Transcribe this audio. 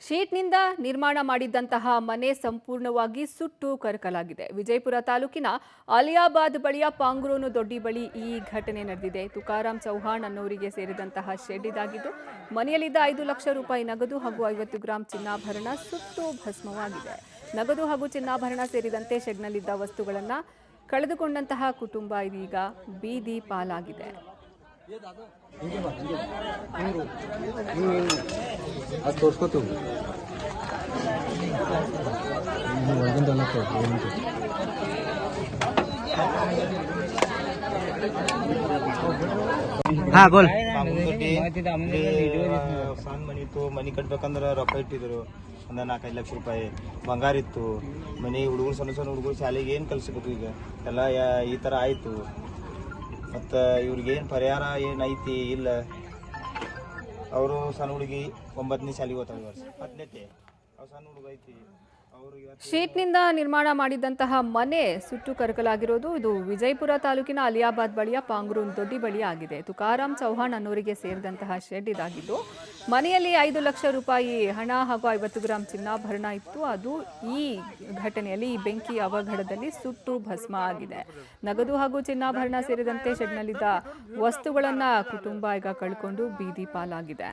ಶೀಟ್ನಿಂದ ನಿರ್ಮಾಣ ಮಾಡಿದ್ದಂತಹ ಮನೆ ಸಂಪೂರ್ಣವಾಗಿ ಸುಟ್ಟು ಕರಕಲಾಗಿದೆ. ವಿಜಯಪುರ ತಾಲೂಕಿನ ಅಲಿಯಾಬಾದ್ ಬಳಿಯ ಪಾಂಗ್ರೋನು ದೊಡ್ಡಿ ಬಳಿ ಈ ಘಟನೆ ನಡೆದಿದೆ. ತುಕಾರಾಮ್ ಚೌಹಾಣ್ ಅನ್ನೋರಿಗೆ ಸೇರಿದಂತಹ ಶೆಡ್ ಇದಾಗಿದ್ದು, ಮನೆಯಲ್ಲಿದ್ದ 5 ಲಕ್ಷ ರೂಪಾಯಿ ನಗದು ಹಾಗೂ 50 ಗ್ರಾಂ ಚಿನ್ನಾಭರಣ ಸುಟ್ಟು ಭಸ್ಮವಾಗಿದೆ. ನಗದು ಹಾಗೂ ಚಿನ್ನಾಭರಣ ಸೇರಿದಂತೆ ಶೆಡ್ನಲ್ಲಿದ್ದ ವಸ್ತುಗಳನ್ನು ಕಳೆದುಕೊಂಡಂತಹ ಕುಟುಂಬ ಇದೀಗ ಬೀದಿ ಪಾಲಾಗಿದೆ. ಹಾ ಬೋಲ್ ಸಣ್ಣ ಮನಿ ಇತ್ತು. ಮನಿ ಕಟ್ಬೇಕಂದ್ರೆ ರೊಕ್ಕ ಇಟ್ಟಿದ್ರು. ಒಂದು 4-5 ಲಕ್ಷ ರೂಪಾಯಿ ಬಂಗಾರ ಇತ್ತು. ಮನೆ ಹುಡುಗರು ಸಣ್ಣ ಸಣ್ಣ ಹುಡುಗರು ಶಾಲೆಗೆ ಏನು ಕಲಿಸ್ಬೇಕು ಈಗ ಎಲ್ಲ ಈ ಥರ ಆಯಿತು. ಮತ್ತು ಇವ್ರಿಗೇನು ಪರಿಹಾರ ಏನೈತಿ ಇಲ್ಲ. ಅವರು ಸಣ್ಣ ಹುಡುಗಿ 9ನೇ ಶಾಲೆಗೆ ಹೋಗ್ತಾವೆ, ವರ್ಷ 10ನೇ ಅವ್ರು ಸಣ್ಣ ಹುಡುಗ ಐತಿ. ಶೀಟ್ನಿಂದ ನಿರ್ಮಾಣ ಮಾಡಿದಂತಹ ಮನೆ ಸುಟ್ಟು ಕರಕಲಾಗಿರೋದು ಇದು ವಿಜಯಪುರ ತಾಲೂಕಿನ ಅಲಿಯಾಬಾದ್ ಬಳಿಯ ಪಾಂಗ್ರೂನ್ ದೊಡ್ಡಿ ಬಳಿ ಆಗಿದೆ. ತುಕಾರಾಮ್ ಚೌಹಾಣ್ ಅನ್ನೋರಿಗೆ ಸೇರಿದಂತಹ ಶೆಡ್ ಇದಾಗಿದ್ದು, ಮನೆಯಲ್ಲಿ 5 ಲಕ್ಷ ರೂಪಾಯಿ ಹಣ ಹಾಗೂ 50 ಗ್ರಾಂ ಚಿನ್ನಾಭರಣ ಇತ್ತು. ಅದು ಈ ಘಟನೆಯಲ್ಲಿ ಈ ಬೆಂಕಿ ಅವಘಡದಲ್ಲಿ ಸುಟ್ಟು ಭಸ್ಮ ಆಗಿದೆ. ನಗದು ಹಾಗೂ ಚಿನ್ನಾಭರಣ ಸೇರಿದಂತೆ ಶೆಡ್ನಲ್ಲಿದ್ದ ವಸ್ತುಗಳನ್ನ ಕುಟುಂಬ ಈಗ ಕಳ್ಕೊಂಡು ಬೀದಿ ಪಾಲಾಗಿದೆ.